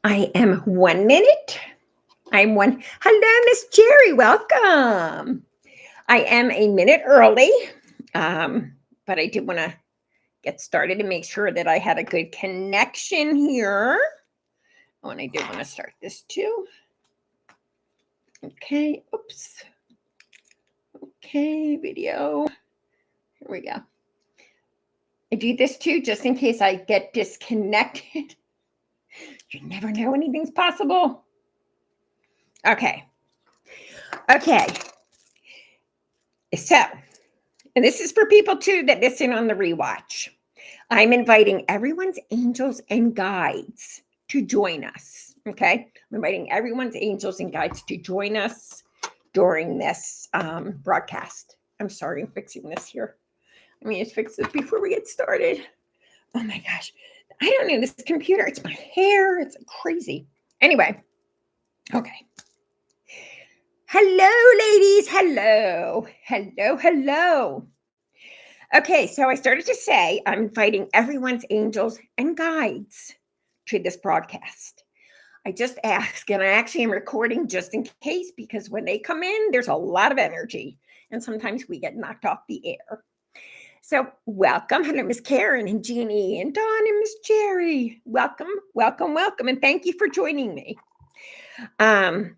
I am 1 minute. I'm one. Hello, Miss Jerry. Welcome. I am a minute early, but I did want to get started and make sure that I had a good connection here. Oh, and I did want to start this too. Okay. Oops. Okay. Video. Here we go. I do this too just in case I get disconnected. You never know anything's possible. Okay. Okay. So, and this is for people too that listen on the rewatch. I'm inviting everyone's angels and guides to join us. Okay. I'm inviting everyone's angels and guides to join us during this broadcast. I'm sorry, I'm fixing this here. Let me just fix this before we get started. Oh my gosh. I don't know this computer. It's my hair. It's crazy. Anyway. Okay. Hello, ladies. Hello. Hello. Hello. Okay, so I started to say I'm inviting everyone's angels and guides to this broadcast. I just ask, and I actually am recording just in case because when they come in, there's a lot of energy, and sometimes we get knocked off the air. So, welcome. Hello, Miss Karen and Jeannie and Dawn and Miss Jerry. Welcome, welcome, welcome, and thank you for joining me. And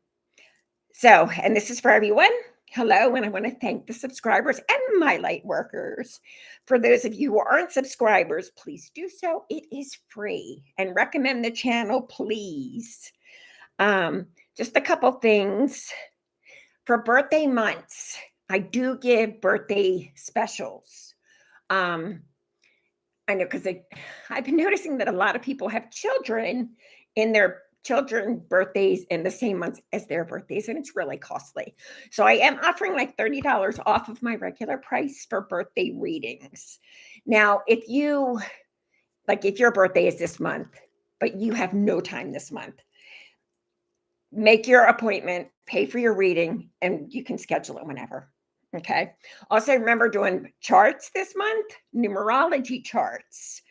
this is for everyone. Hello, and I want to thank the subscribers and my light workers. For those of you who aren't subscribers, please do so. It is free. And recommend the channel, please. Just a couple things. For birthday months, I do give birthday specials. I know because I've been noticing that a lot of people have children in their children birthdays in the same months as their birthdays, and it's really costly. So I am offering like $30 off of my regular price for birthday readings. Now, if your birthday is this month, but you have no time this month, make your appointment, pay for your reading, and you can schedule it whenever. Okay. Also, remember doing charts this month, numerology charts.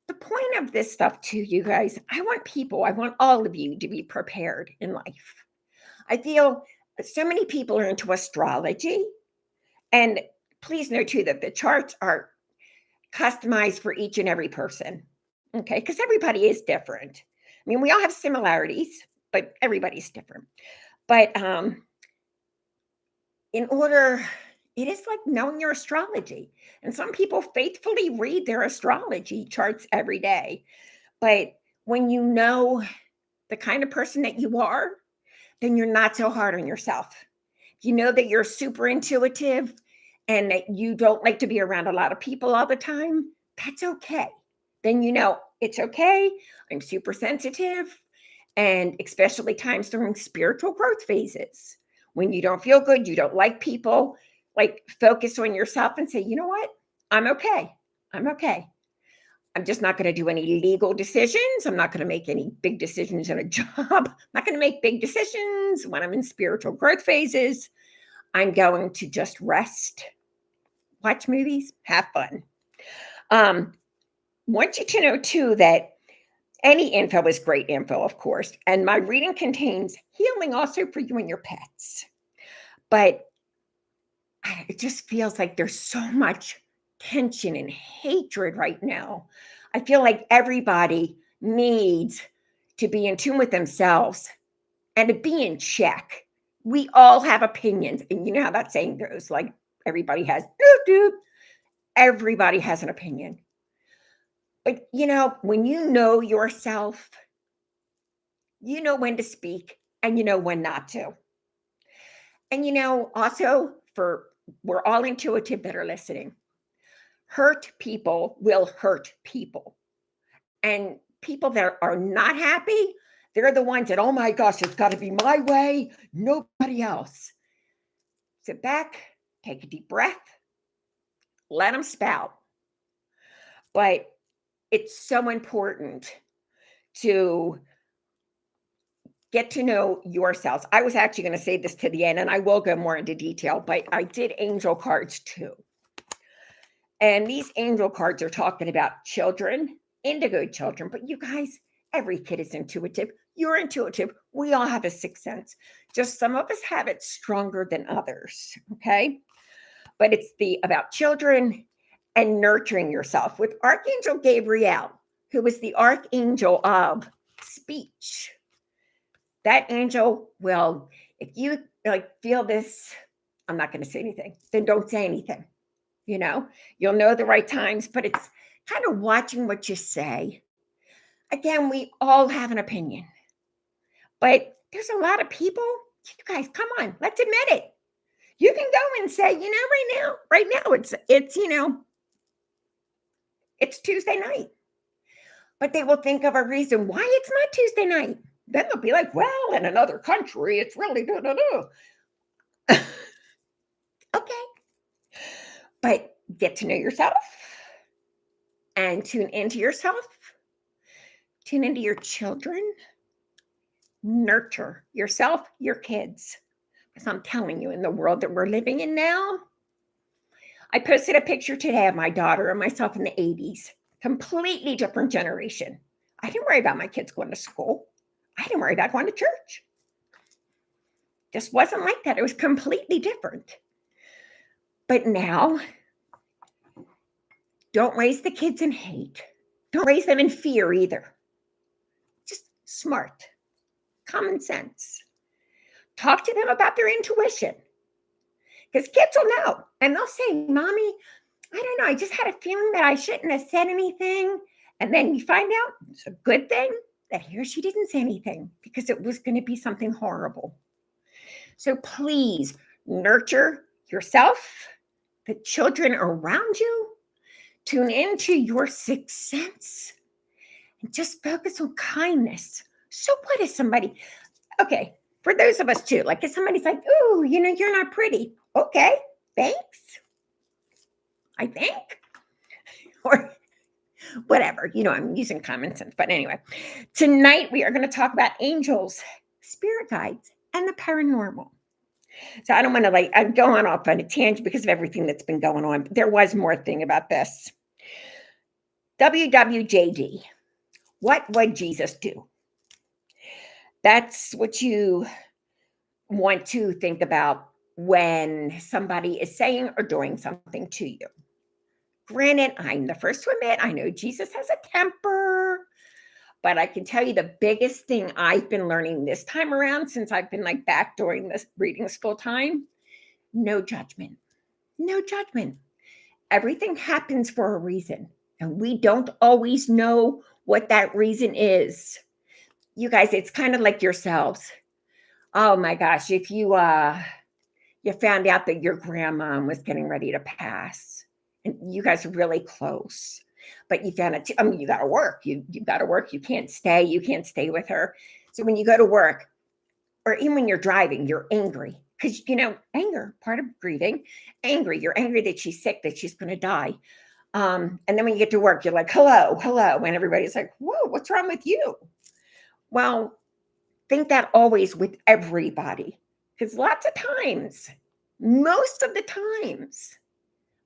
The point of this stuff too, you guys, I want all of you to be prepared in life. I feel so many people are into astrology, and please know too that the charts are customized for each and every person. Okay, because everybody is different. I mean, we all have similarities, but everybody's different. But it is like knowing your astrology. And some people faithfully read their astrology charts every day. But when you know the kind of person that you are, then you're not so hard on yourself. You know that you're super intuitive and that you don't like to be around a lot of people all the time. That's okay. Then you know it's okay. I'm super sensitive. And especially times during spiritual growth phases when you don't feel good, you don't like people, like focus on yourself and say, you know what? I'm okay. I'm okay. I'm just not going to do any legal decisions. I'm not going to make any big decisions in a job. I'm not going to make big decisions when I'm in spiritual growth phases. I'm going to just rest, watch movies, have fun. Want you to know too that any info is great info, of course. And my reading contains healing also for you and your pets. But it just feels like there's so much tension and hatred right now. I feel like everybody needs to be in tune with themselves and to be in check. We all have opinions. And you know how that saying goes, like everybody has, everybody has an opinion. But when you know yourself, you know when to speak and you know when not to. And also we're all intuitive that are listening. Hurt people will hurt people. And people that are not happy, they're the ones that, oh my gosh, it's got to be my way, nobody else. Sit back, take a deep breath, let them spout. But it's so important to get to know yourselves. I was actually going to say this to the end, and I will go more into detail, but I did angel cards too. And these angel cards are talking about children, indigo children. But you guys, Every kid is intuitive. You're intuitive. We all have a sixth sense. Just some of us have it stronger than others. Okay. But it's the about children and nurturing yourself with Archangel Gabriel, who was the archangel of speech. That angel will, if you like feel this, I'm not going to say anything, then don't say anything. You know, you'll know the right times, but it's kind of watching what you say. Again, we all have an opinion, but there's a lot of people. You guys, come on, let's admit it. You can go and say, right now, it's Tuesday night, but they will think of a reason why it's not Tuesday night. Then they'll be like, well, in another country, it's really da da da. Okay, but get to know yourself and tune into yourself, tune into your children, nurture yourself, your kids. Because I'm telling you, in the world that we're living in now, I posted a picture today of my daughter and myself in the 80s, completely different generation. I didn't worry about my kids going to school. I didn't worry about going to church. Just wasn't like that. It was completely different. But now, don't raise the kids in hate. Don't raise them in fear either. Just smart, common sense. Talk to them about their intuition. Because kids will know. And they'll say, Mommy, I don't know. I just had a feeling that I shouldn't have said anything. And then you find out it's a good thing that he or she didn't say anything because it was going to be something horrible. So please nurture yourself, the children around you, tune into your sixth sense, and just focus on kindness. So what is somebody, okay, for those of us too, like if somebody's like, oh, you're not pretty. Okay, thanks. I think. Or whatever, I'm using common sense. But anyway, tonight we are going to talk about angels, spirit guides, and the paranormal. So I don't want to I'm going off on a tangent because of everything that's been going on. But there was more thing about this. WWJD. What would Jesus do? That's what you want to think about when somebody is saying or doing something to you. Granted, I'm the first to admit, I know Jesus has a temper, but I can tell you the biggest thing I've been learning this time around since I've been back during this readings full time, no judgment. No judgment. Everything happens for a reason, and we don't always know what that reason is. You guys, it's kind of like yourselves. Oh my gosh, if you found out that your grandma was getting ready to pass, and you guys are really close, but you found it. You got to work. You got to work. You can't stay. You can't stay with her. So when you go to work, or even when you're driving, you're angry because anger, part of grieving. Angry. You're angry that she's sick, that she's going to die. And then when you get to work, you're like, hello, and everybody's like, whoa, what's wrong with you? Well, think that always with everybody, because lots of times, most of the times,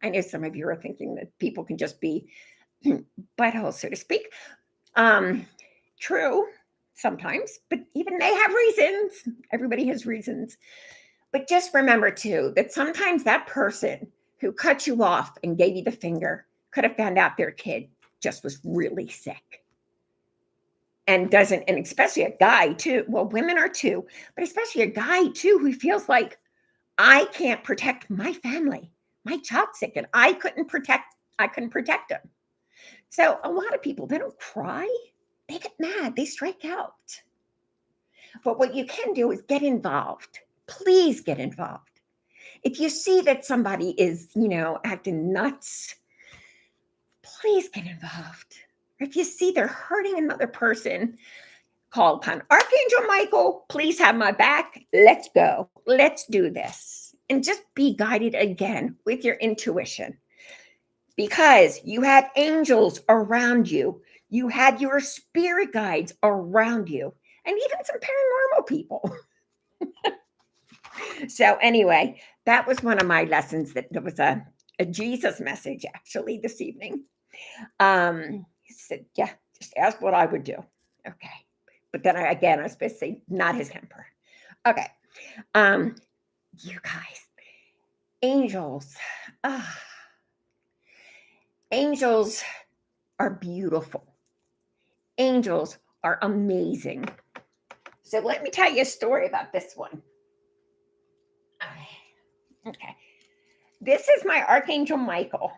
I know some of you are thinking that people can just be buttholes, so to speak. True, sometimes, but even they have reasons. Everybody has reasons. But just remember, too, that sometimes that person who cut you off and gave you the finger could have found out their kid just was really sick. And especially a guy, too. Well, women are too, but especially a guy, too, who feels like, I can't protect my family. My child's sick and I couldn't protect them. So a lot of people, they don't cry. They get mad. They strike out. But what you can do is get involved. Please get involved. If you see that somebody is, acting nuts, please get involved. Or if you see they're hurting another person, call upon Archangel Michael. Please have my back. Let's go. Let's do this. And just be guided again with your intuition. Because you have angels around you. You have your spirit guides around you. And even some paranormal people. So anyway, that was one of my lessons. That was a Jesus message, actually, this evening. He said, yeah, just ask what I would do. Okay. But then I was supposed to say not his temper. Okay. Um, you guys, angels. Ah, angels are beautiful. Angels are amazing. So let me tell you a story about this one. Okay. This is my Archangel Michael.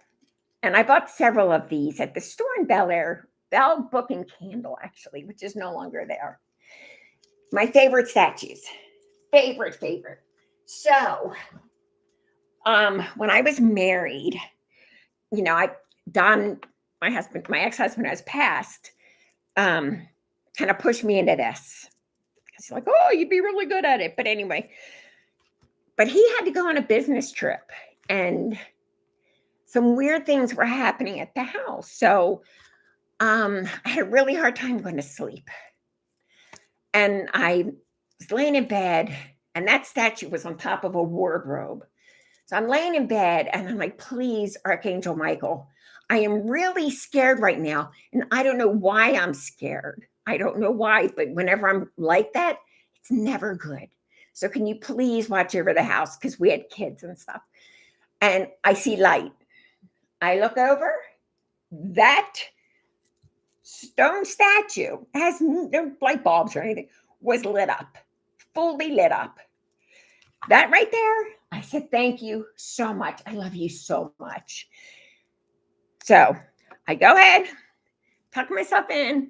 And I bought several of these at the store in Bel Air, Bell Book and Candle, actually, which is no longer there. My favorite statues. Favorite. So, when I was married, I Don, my ex-husband has passed, um, kind of pushed me into this. He's like, oh, you'd be really good at it. But anyway, but he had to go on a business trip and some weird things were happening at the house. So I had a really hard time going to sleep. And I was laying in bed, and that statue was on top of a wardrobe. So I'm laying in bed, and I'm like, please, Archangel Michael, I am really scared right now. And I don't know why I'm scared. I don't know why, but whenever I'm like that, it's never good. So can you please watch over the house? Because we had kids and stuff. And I see light. I look over, that stone statue has no light bulbs or anything, was lit up, fully lit up. That right there, I said, thank you so much. I love you so much. So I go ahead, tuck myself in,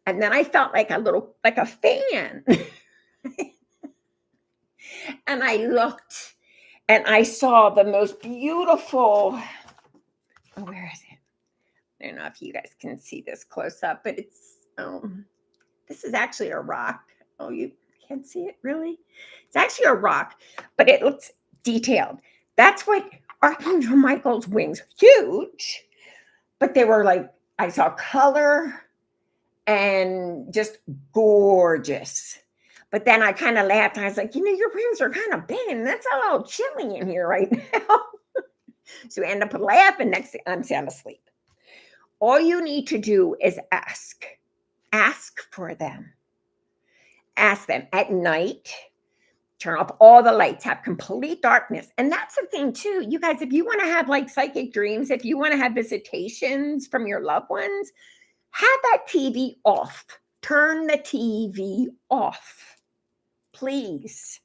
and then I felt like a fan. And I looked and I saw the most beautiful, oh, where is it? I don't know if you guys can see this close up, but this is actually a rock. Oh, you can't see it really? It's actually a rock, but it looks detailed. That's what Archangel Michael's wings, huge, but they were like, I saw color and just gorgeous. But then I kind of laughed. I was like, your wings are kind of big, and that's a little chilly in here right now. So I end up laughing. Next thing I'm sound asleep. All you need to do is ask. Ask for them. Ask them at night. Turn off all the lights, have complete darkness. And that's the thing, too. You guys, if you want to have like psychic dreams, if you want to have visitations from your loved ones, have that TV off. Turn the TV off, please.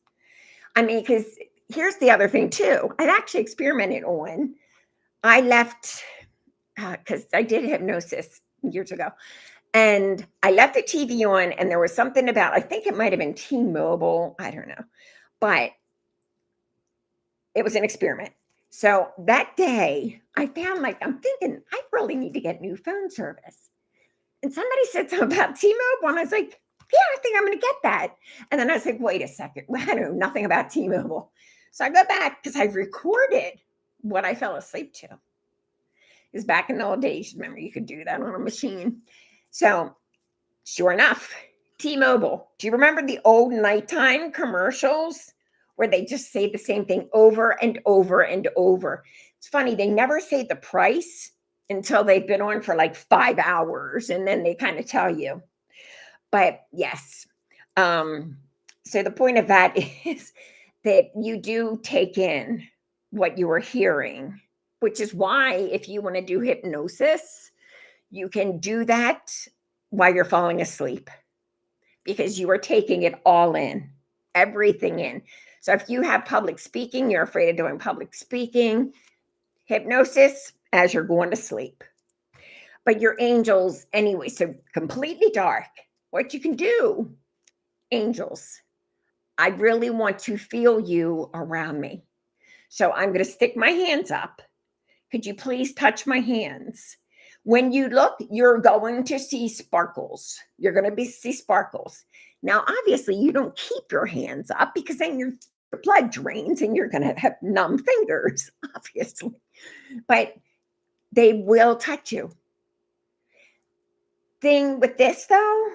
I mean, because here's the other thing, too. I've actually experimented on. I left, because I did hypnosis years ago. And I left the TV on, and there was something about, I think it might have been T-Mobile. I don't know. But it was an experiment. So that day, I found I'm thinking, I really need to get new phone service. And somebody said something about T-Mobile, and I was like, yeah, I think I'm going to get that. And then I was like, wait a second. Well, I know nothing about T-Mobile. So I go back because I've recorded what I fell asleep to. Because back in the old days, remember, you could do that on a machine. So sure enough, T-Mobile. Do you remember the old nighttime commercials where they just say the same thing over and over and over? It's funny, they never say the price until they've been on for like 5 hours, and then they kind of tell you. But yes, so the point of that is that you do take in what you are hearing, which is why if you want to do hypnosis, you can do that while you're falling asleep, because you are taking it all in, everything in. So if you have public speaking, you're afraid of doing public speaking, hypnosis as you're going to sleep. But your angels, anyway, so completely dark. What you can do, angels, I really want to feel you around me. So I'm going to stick my hands up. Could you please touch my hands? When you look, you're going to see sparkles. You're going to see sparkles. Now, obviously, you don't keep your hands up because then your blood drains and you're going to have numb fingers, obviously. But they will touch you. Thing with this, though,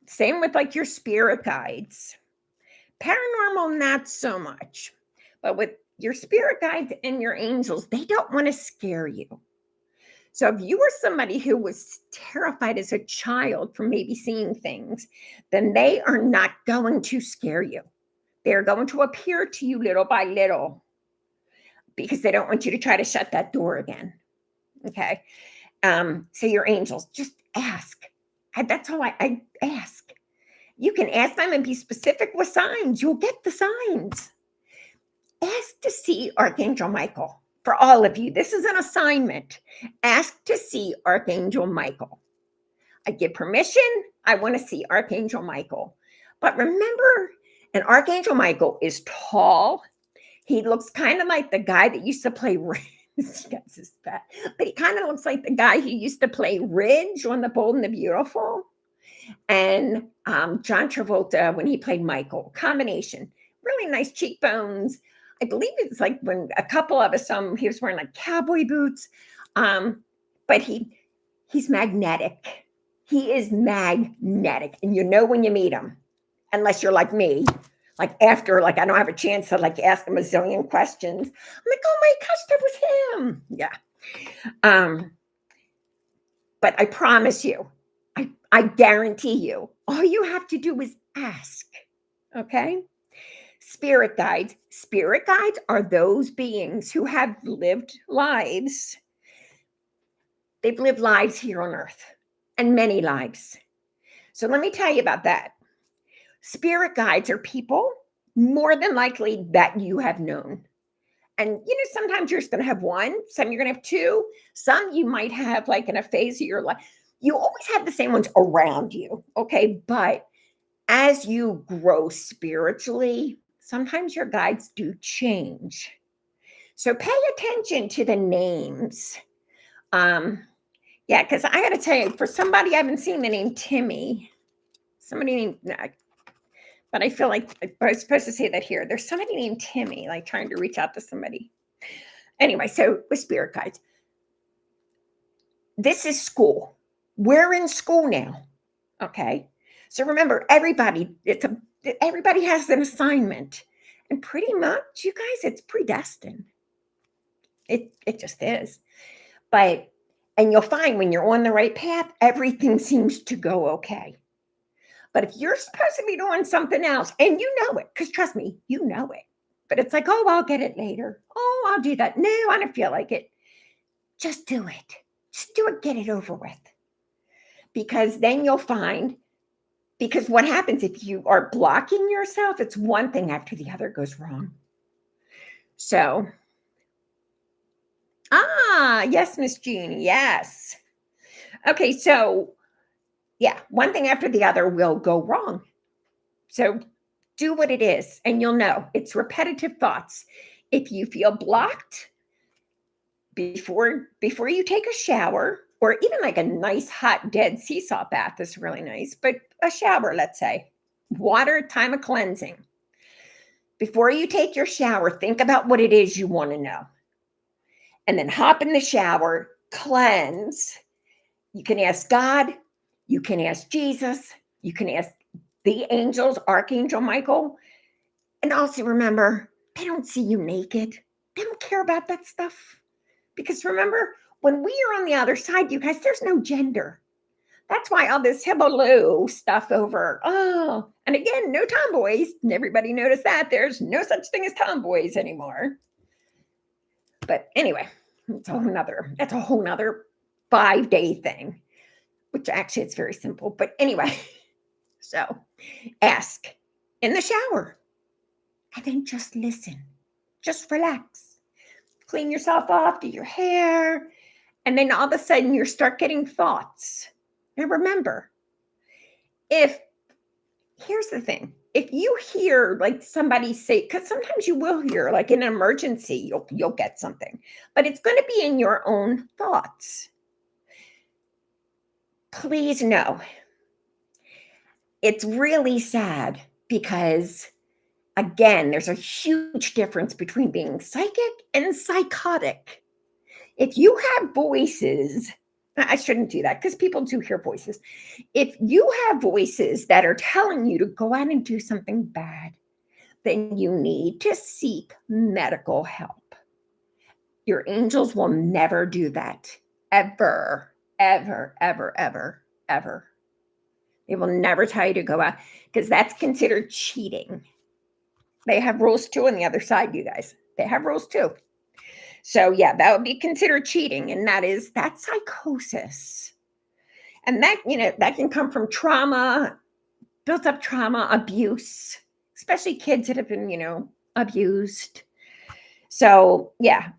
same with like your spirit guides. Paranormal, not so much. But with your spirit guides and your angels, they don't want to scare you. So if you were somebody who was terrified as a child from maybe seeing things, then they are not going to scare you. They're going to appear to you little by little because they don't want you to try to shut that door again. Okay. So your angels, just ask. That's all I ask. You can ask them and be specific with signs. You'll get the signs. Ask to see Archangel Michael. For all of you, this is an assignment. Ask to see Archangel Michael. I give permission. I want to see Archangel Michael. But remember, an Archangel Michael is tall. He looks kind of like the guy that used to play but he kind of looks like the guy who used to play Ridge on The Bold and the Beautiful. And John Travolta when he played Michael. Combination. Really nice cheekbones. I believe it's like when a couple of us, he was wearing like cowboy boots. But he's magnetic. He is magnetic. And you know when you meet him, unless you're like me, like after, like I don't have a chance to like ask him a zillion questions. I'm like, oh my gosh, that was him. Yeah. But I promise you, I guarantee you, all you have to do is ask. Okay? Spirit guides. Spirit guides are those beings who have lived lives. They've lived lives here on earth and many lives. So let me tell you about that. Spirit guides are people more than likely that you have known. And sometimes you're just going to have one, some you're going to have two, some you might have like in a phase of your life. You always have the same ones around you, okay? But as you grow spiritually, sometimes your guides do change. So pay attention to the names. Yeah, because I got to tell you, for somebody I haven't seen the name Timmy, somebody named, but I feel like I was supposed to say that here. There's somebody named Timmy, like trying to reach out to somebody. Anyway, so with spirit guides, this is school. We're in school now, okay? So remember, everybody has an assignment, and pretty much, you guys, it's predestined. It just is. And you'll find when you're on the right path, everything seems to go okay. But if you're supposed to be doing something else, and you know it, because trust me, you know it. But it's like, oh, I'll get it later. Oh, I'll do that. No, I don't feel like it. Just do it. Just do it. Get it over with. Because then you'll find, because what happens if you are blocking yourself, it's one thing after the other goes wrong. So, yes, Miss Jeannie, yes. Okay, so yeah, one thing after the other will go wrong. So do what it is, and you'll know it's repetitive thoughts. If you feel blocked before you take a shower, or even like a nice hot dead sea salt bath is really nice, but a shower, let's say, water, time of cleansing. Before you take your shower, think about what it is you want to know. And then hop in the shower, cleanse. You can ask God, you can ask Jesus, you can ask the angels, Archangel Michael. And also remember, they don't see you naked. They don't care about that stuff. Because remember, when we are on the other side, you guys, there's no gender. That's why all this hibbaloo stuff over, and again, no tomboys. Everybody noticed that. There's no such thing as tomboys anymore. But anyway, that's a whole nother 5-day thing, which actually it's very simple. But anyway, so ask in the shower and then just listen. Just relax. Clean yourself off, do your hair, and then all of a sudden you start getting thoughts. Now remember, here's the thing, if you hear like somebody say, because sometimes you will hear like in an emergency, you'll get something, but it's going to be in your own thoughts. Please know, it's really sad because, again, there's a huge difference between being psychic and psychotic. If you have voices, I shouldn't do that because people do hear voices. If you have voices that are telling you to go out and do something bad, then you need to seek medical help. Your angels will never do that, ever, ever, ever, ever, ever. They will never tell you to go out because that's considered cheating. They have rules too on the other side, you guys. They have rules too. So yeah, that would be considered cheating, and that's psychosis. And that, that can come from trauma, built up trauma, abuse, especially kids that have been, abused. So yeah.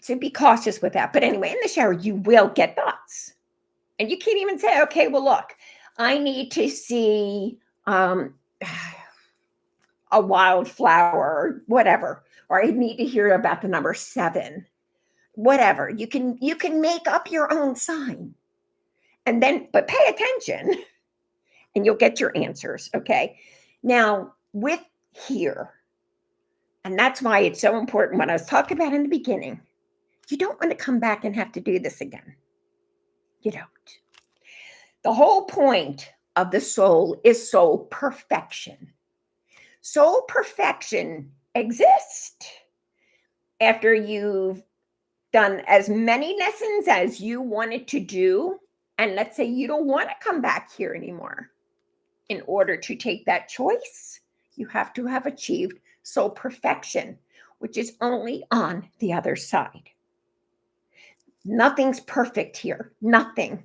So be cautious with that. But anyway, in the shower, you will get thoughts. And you can't even say, okay, well, look, I need to see a wildflower or whatever, or I need to hear about the number 7, whatever. You can make up your own sign. And then, but pay attention and you'll get your answers. Okay. Now, with here, and that's why it's so important what I was talking about in the beginning, you don't want to come back and have to do this again. You don't. The whole point of the soul is soul perfection. Soul perfection exists after you've done as many lessons as you wanted to do. And let's say you don't want to come back here anymore. In order to take that choice, you have to have achieved soul perfection, which is only on the other side. Nothing's perfect here. Nothing.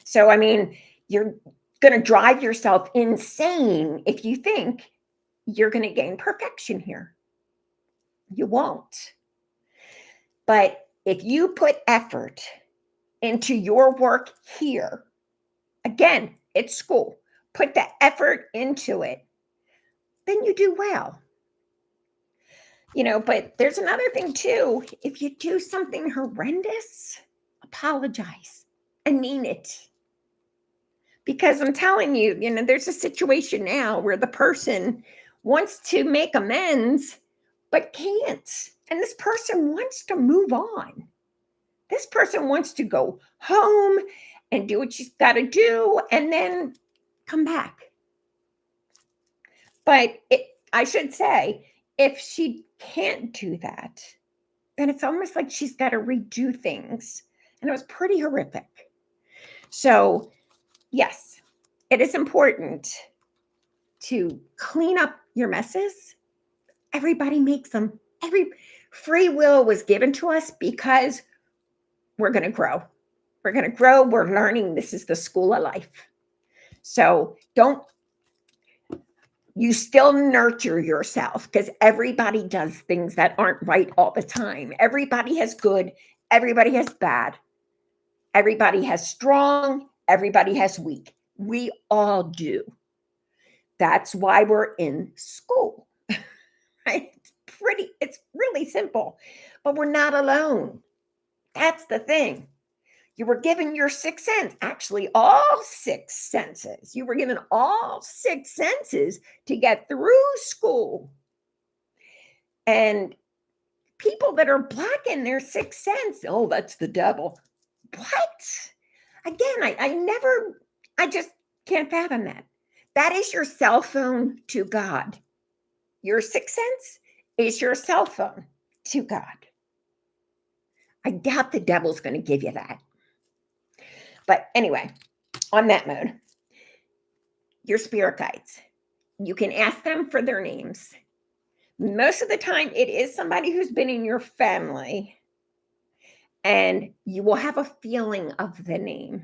So, I mean, you're going to drive yourself insane if you think you're going to gain perfection here. You won't. But if you put effort into your work here, again, it's school, put the effort into it, then you do well. But there's another thing too. If you do something horrendous, apologize and mean it. Because I'm telling you, there's a situation now where the person wants to make amends, but can't. And this person wants to move on. This person wants to go home and do what she's got to do and then come back. But I should say, if she can't do that, then it's almost like she's got to redo things. And it was pretty horrific. So, yes, it is important to clean up your messes. Everybody makes them. Every free will was given to us because we're going to grow. We're going to grow. We're learning. This is the school of life. So you still nurture yourself because everybody does things that aren't right all the time. Everybody has good. Everybody has bad. Everybody has strong. Everybody has weak. We all do. That's why we're in school, right? It's really simple, but we're not alone. That's the thing. You were given your 6 senses, actually all 6 senses. You were given all 6 senses to get through school. And people that are blocking their 6th sense, oh, that's the devil. What? Again, I just can't fathom that. That is your cell phone to God. Your 6th sense is your cell phone to God. I doubt the devil's going to give you that. But anyway, on that mode, your spirit guides, you can ask them for their names. Most of the time, it is somebody who's been in your family, and you will have a feeling of the name.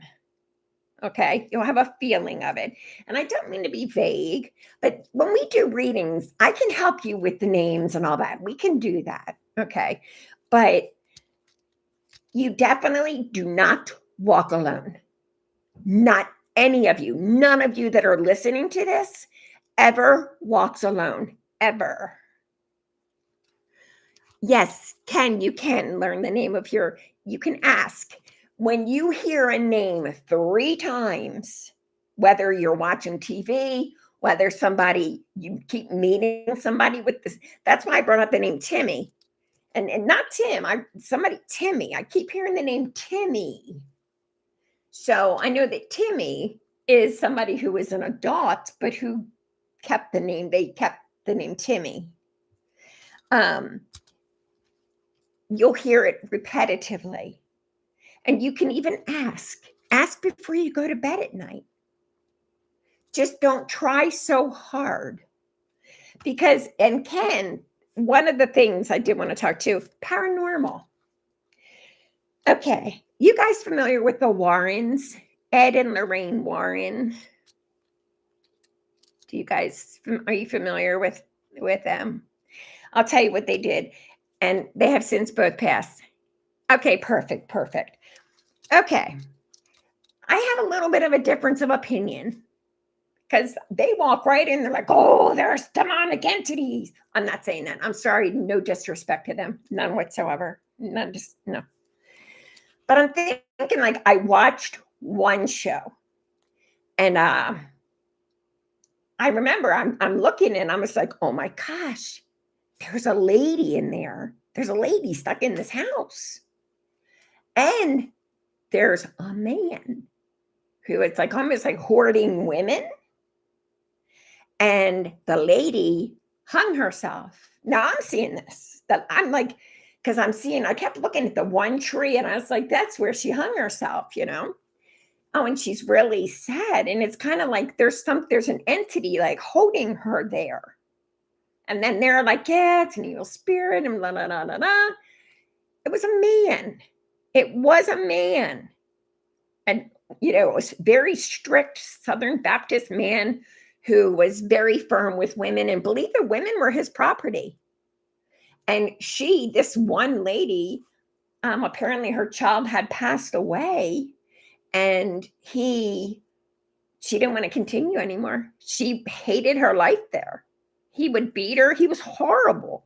Okay, you'll have a feeling of it. And I don't mean to be vague, but when we do readings, I can help you with the names and all that. We can do that. Okay, but you definitely do not walk alone. Not any of you, none of you that are listening to this ever walks alone, ever. Yes, you can learn the name of you can ask. When you hear a name 3 times, whether you're watching TV, whether you keep meeting somebody with this, that's why I brought up the name Timmy. And not Tim, Timmy. I keep hearing the name Timmy. So I know that Timmy is somebody who is an adult, but who they kept the name Timmy. you'll hear it repetitively. And you can even ask before you go to bed at night. Just don't try so hard. Because, and Ken, one of the things I did want to talk to, paranormal. Okay, you guys familiar with the Warrens? Ed and Lorraine Warren. Do you guys, are you familiar with them? I'll tell you what they did. And they have since both passed. Okay, perfect. Okay. I have a little bit of a difference of opinion because they walk right in. They're like, oh, there's demonic entities. I'm not saying that. I'm sorry. No disrespect to them. None whatsoever. None, just no. But I'm thinking, like, I watched one show and I remember I'm looking and I'm just like, oh my gosh, there's a lady in there. There's a lady stuck in this house. And there's a man who it's like almost like hoarding women. And the lady hung herself. Now I'm seeing this. That I'm like, because I kept looking at the one tree and I was like, that's where she hung herself, you know? Oh, and she's really sad. And it's kind of like there's an entity like holding her there. And then they're like, yeah, it's an evil spirit and blah, blah, blah, blah, blah. It was a man. It was a man. And, it was very strict Southern Baptist man who was very firm with women and believed the women were his property. And this one lady, apparently her child had passed away and she didn't want to continue anymore. She hated her life there. He would beat her. He was horrible.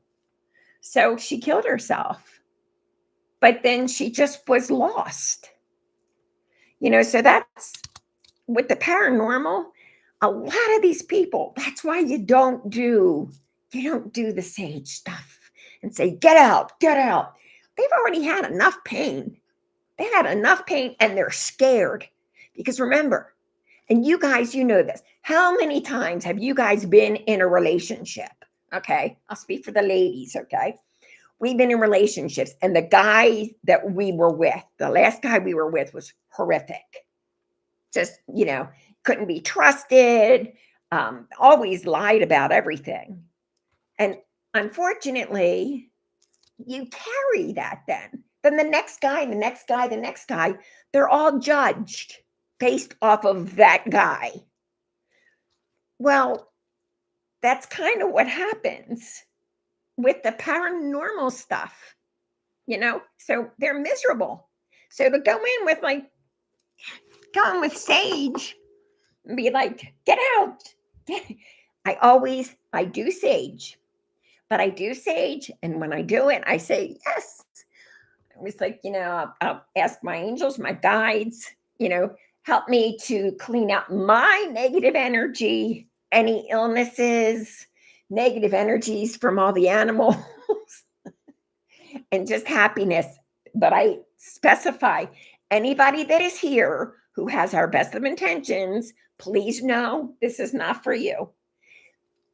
So she killed herself. But then she just was lost. So that's with the paranormal. A lot of these people, that's why you don't do the sage stuff and say, get out. They've already had enough pain. They had enough pain and they're scared. Because remember, and you guys, you know this, how many times have you guys been in a relationship? Okay, I'll speak for the ladies, okay? We've been in relationships and the guy that we were with, the last guy we were with was horrific. Just, couldn't be trusted, always lied about everything. And unfortunately, you carry that then. Then the next guy, they're all judged based off of that guy. Well, that's kind of what happens with the paranormal stuff, So they're miserable. So to go in with sage and be like, get out. I do sage, but I do sage. And when I do it, I say, yes. I was like, I'll ask my angels, my guides, help me to clean out my negative energy, any illnesses, negative energies from all the animals, and just happiness. But I specify anybody that is here who has our best of intentions, please know this is not for you.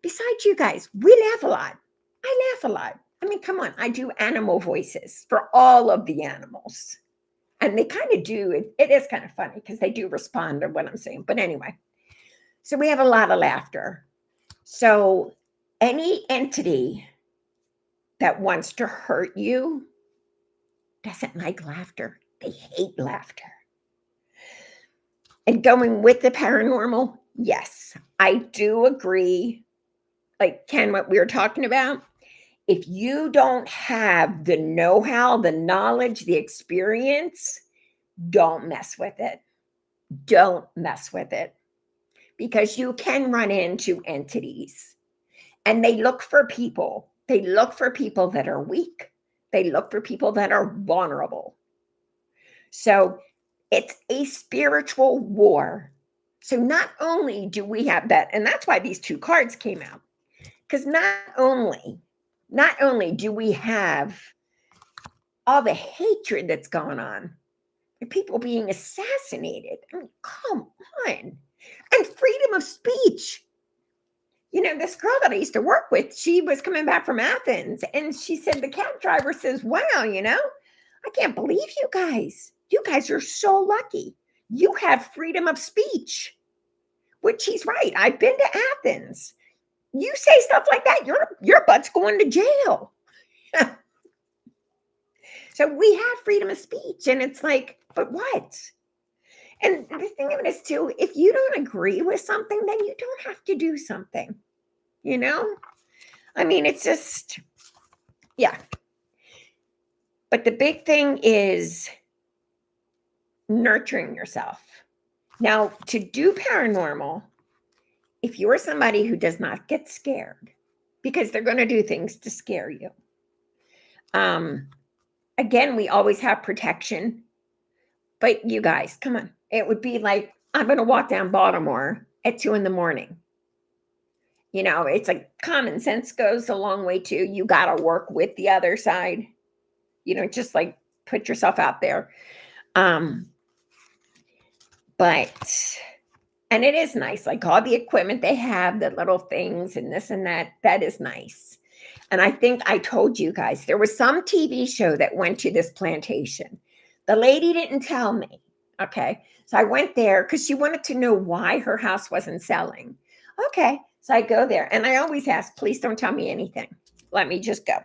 Besides, you guys, we laugh a lot. I laugh a lot. I mean, come on, I do animal voices for all of the animals. And they kind of do, it is kind of funny because they do respond to what I'm saying. But anyway, so we have a lot of laughter. So any entity that wants to hurt you doesn't like laughter. They hate laughter. And going with the paranormal, yes, I do agree. Like Ken, what we were talking about, if you don't have the know-how, the knowledge, the experience, don't mess with it. Don't mess with it. Because you can run into entities and they look for people. They look for people that are weak. They look for people that are vulnerable. So it's a spiritual war. So not only do we have that, and that's why these two cards came out, because not only do we have all the hatred that's going on, and people being assassinated. I mean, come on. And freedom of speech. this girl that I used to work with, she was coming back from Athens and she said, the cab driver says, wow, I can't believe you guys. You guys are so lucky. You have freedom of speech, which he's right. I've been to Athens. You say stuff like that, your butt's going to jail. So we have freedom of speech. And it's like, but what? And the thing of it is, too, if you don't agree with something, then you don't have to do something. I mean, it's just, yeah. But the big thing is nurturing yourself. Now, to do paranormal, if you're somebody who does not get scared, because they're going to do things to scare you. Again, we always have protection. But you guys, come on. It would be like, I'm going to walk down Baltimore at 2 a.m. It's like common sense goes a long way too. You got to work with the other side. Just like put yourself out there. And it is nice, like all the equipment they have, the little things and this and that is nice. And I think I told you guys, there was some TV show that went to this plantation. The lady didn't tell me. Okay. So I went there because she wanted to know why her house wasn't selling. Okay. So I go there and I always ask, please don't tell me anything. Let me just go.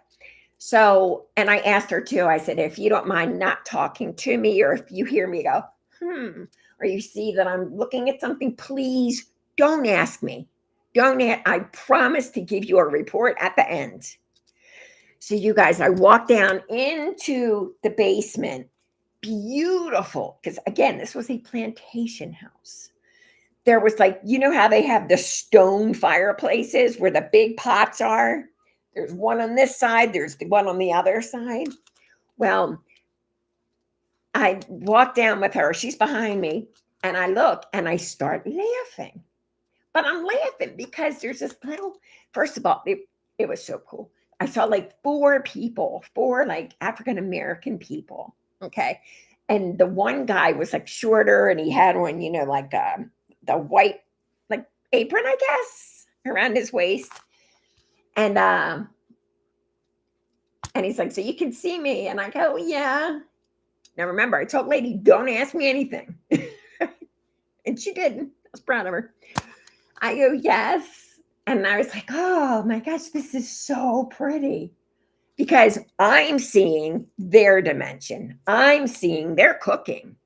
So, and I asked her too, I said, if you don't mind not talking to me, or if you hear me go, or you see that I'm looking at something, please don't ask me. I promise to give you a report at the end. So you guys, I walked down into the basement. Beautiful. Because again, this was a plantation house. There was like, how they have the stone fireplaces where the big pots are? There's one on this side. There's the one on the other side. Well, I walk down with her. She's behind me. And I look and I start laughing. But I'm laughing because there's this little, first of all, it was so cool. I saw like four like African-American people. Okay. And the one guy was like shorter and he had one, like the white like apron, I guess, around his waist. And he's like, so you can see me. And I go, yeah. Now remember, I told lady, don't ask me anything. And she didn't. I was proud of her. I go, yes. And I was like, oh my gosh, this is so pretty. Because I'm seeing their dimension. I'm seeing their cooking.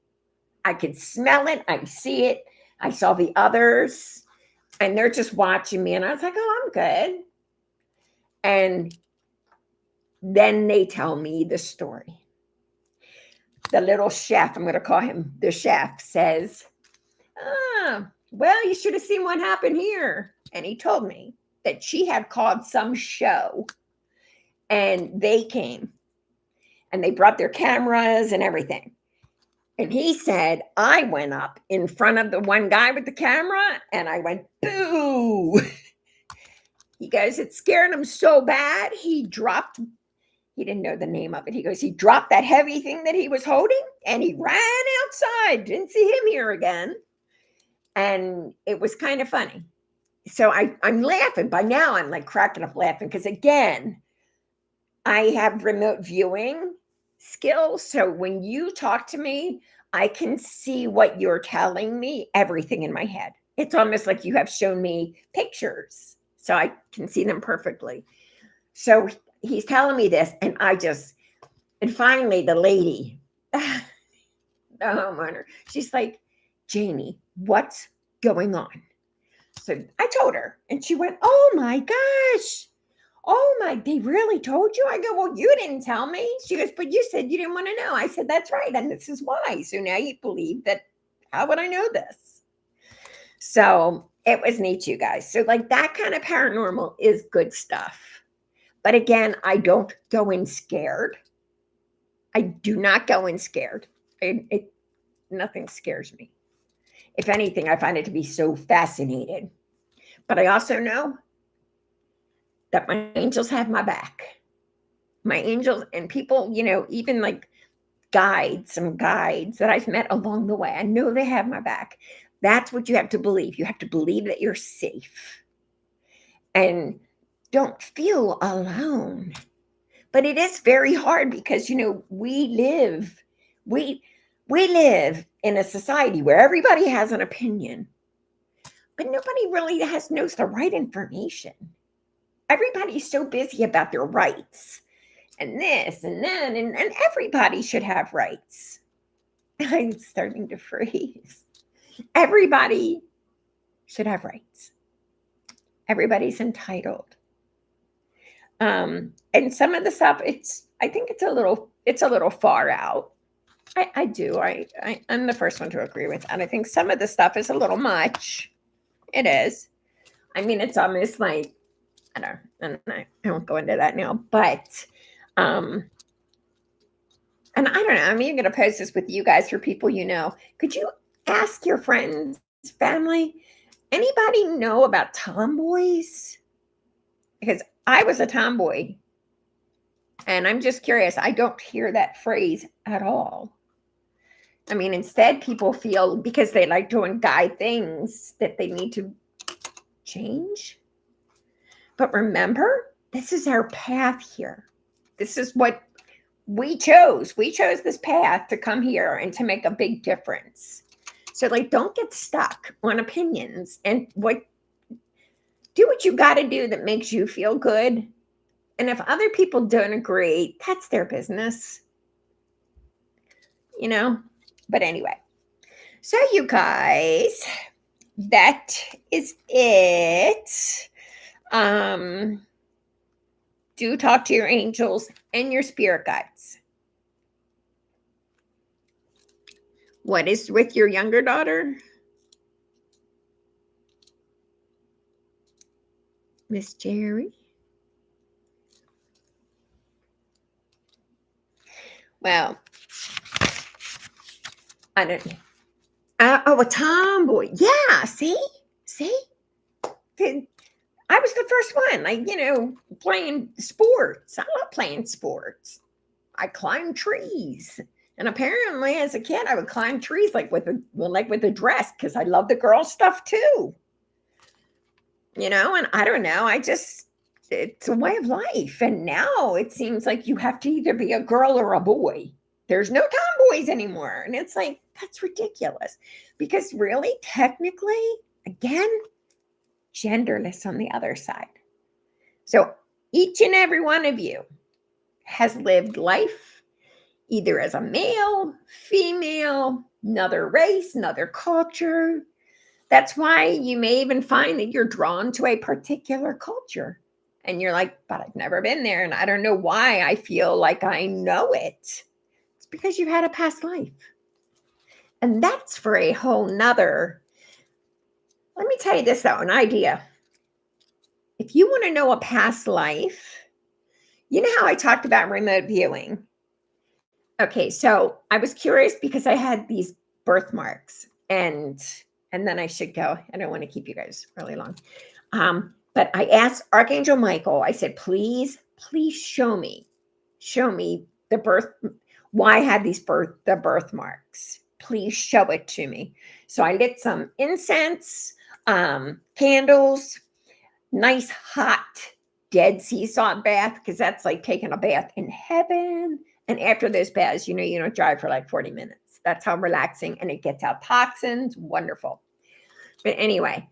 I can smell it. I see it. I saw the others. And they're just watching me. And I was like, oh, I'm good. And then they tell me the story. The little chef, I'm going to call him the chef, says, well, you should have seen what happened here. And he told me that she had called some show and they came and they brought their cameras and everything. And he said, I went up in front of the one guy with the camera and I went, boo. He goes, it scared him so bad. He didn't know the name of it. He goes, he dropped that heavy thing that he was holding and he ran outside. Didn't see him here again. And it was kind of funny. So I'm laughing. By now, I'm like cracking up laughing because, again, I have remote viewing skills. So when you talk to me, I can see what you're telling me, everything in my head. It's almost like you have shown me pictures. So I can see them perfectly. So he's telling me this, and finally the lady, the homeowner, she's like, Jamie, what's going on? So I told her, and she went, oh my gosh. Oh my, they really told you? I go, well, you didn't tell me. She goes, but you said you didn't want to know. I said, that's right. And this is why. So now you believe that. How would I know this? So it was neat, you guys. So like that kind of paranormal is good stuff. But again, I don't go in scared. I do not go in scared. Nothing scares me. If anything, I find it to be so fascinating. But I also know that my angels have my back. My angels and people, even like some guides that I've met along the way, I know they have my back. That's what you have to believe. You have to believe that you're safe. and don't feel alone. But it is very hard because we we live in a society where everybody has an opinion, but nobody really knows the right information. Everybody's so busy about their rights and this and then, and everybody should have rights. I'm starting to freeze. Everybody should have rights. Everybody's entitled. And some of the stuff, I think it's a little far out. I do. I'm the first one to agree with that. I think some of the stuff is a little much. It is. I mean, it's almost like I won't go into that now, but um, and I don't know. I'm even going to post this with you guys for people you know. Could you ask your friends, family, anybody know about tomboys? Because I was a tomboy, and I'm just curious. I don't hear that phrase at all. I mean, instead, people feel because they like doing guy things that they need to change. But remember, this is our path here. This is what we chose. We chose this path to come here and to make a big difference. So, like, don't get stuck on opinions and do what you got to do that makes you feel good. And if other people don't agree, that's their business, you know? But anyway, so you guys, that is it. Do talk to your angels and your spirit guides. What is with your younger daughter? Miss Jerry? Well, I don't know. Oh, a tomboy. Yeah, see? I was the first one, like, playing sports. I love playing sports. I climbed trees. And apparently, as a kid, I would climb trees like with a dress because I love the girl stuff too. And I don't know. It's a way of life. And now it seems like you have to either be a girl or a boy. There's no tomboys anymore. And it's like, that's ridiculous. Because really, technically, again, genderless on the other side. So each and every one of you has lived life either as a male, female, another race, another culture. That's why you may even find that you're drawn to a particular culture. And you're like, but I've never been there. And I don't know why I feel like I know it. It's because you've had a past life. And that's for a whole nother. Let me tell you this, though, an idea. If you want to know a past life, you know how I talked about remote viewing? Okay, so I was curious because I had these birthmarks, and then I should go. I don't want to keep you guys really long. But I asked Archangel Michael, I said, please show me the birth, why I had the birthmarks. Please show it to me. So I lit some incense, candles, nice hot dead sea salt bath, because that's like taking a bath in heaven. And after those baths, you don't drive for like 40 minutes. That's how relaxing, and it gets out toxins. Wonderful. But anyway,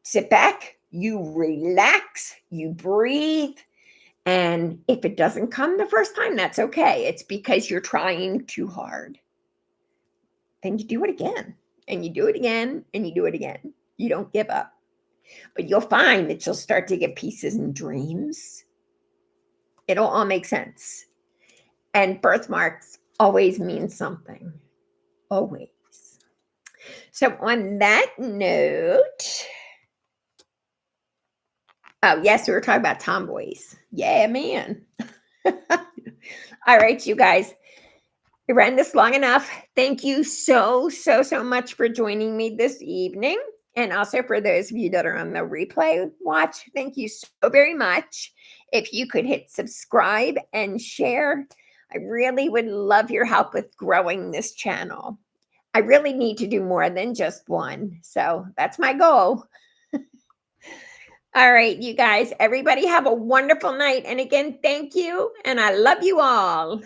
sit back, you relax, you breathe. And if it doesn't come the first time, that's okay. It's because you're trying too hard. Then you do it again, and you do it again, and you do it again. You don't give up. But you'll find that you'll start to get pieces in dreams. It'll all make sense. And birthmarks always mean something. Always. So on that note, oh, yes, we were talking about tomboys. Yeah, man. All right, you guys. We ran this long enough. Thank you so much for joining me this evening. And also for those of you that are on the replay watch, thank you so very much. If you could hit subscribe and share, I really would love your help with growing this channel. I really need to do more than just one. So that's my goal. All right, you guys, everybody have a wonderful night. And again, thank you. And I love you all.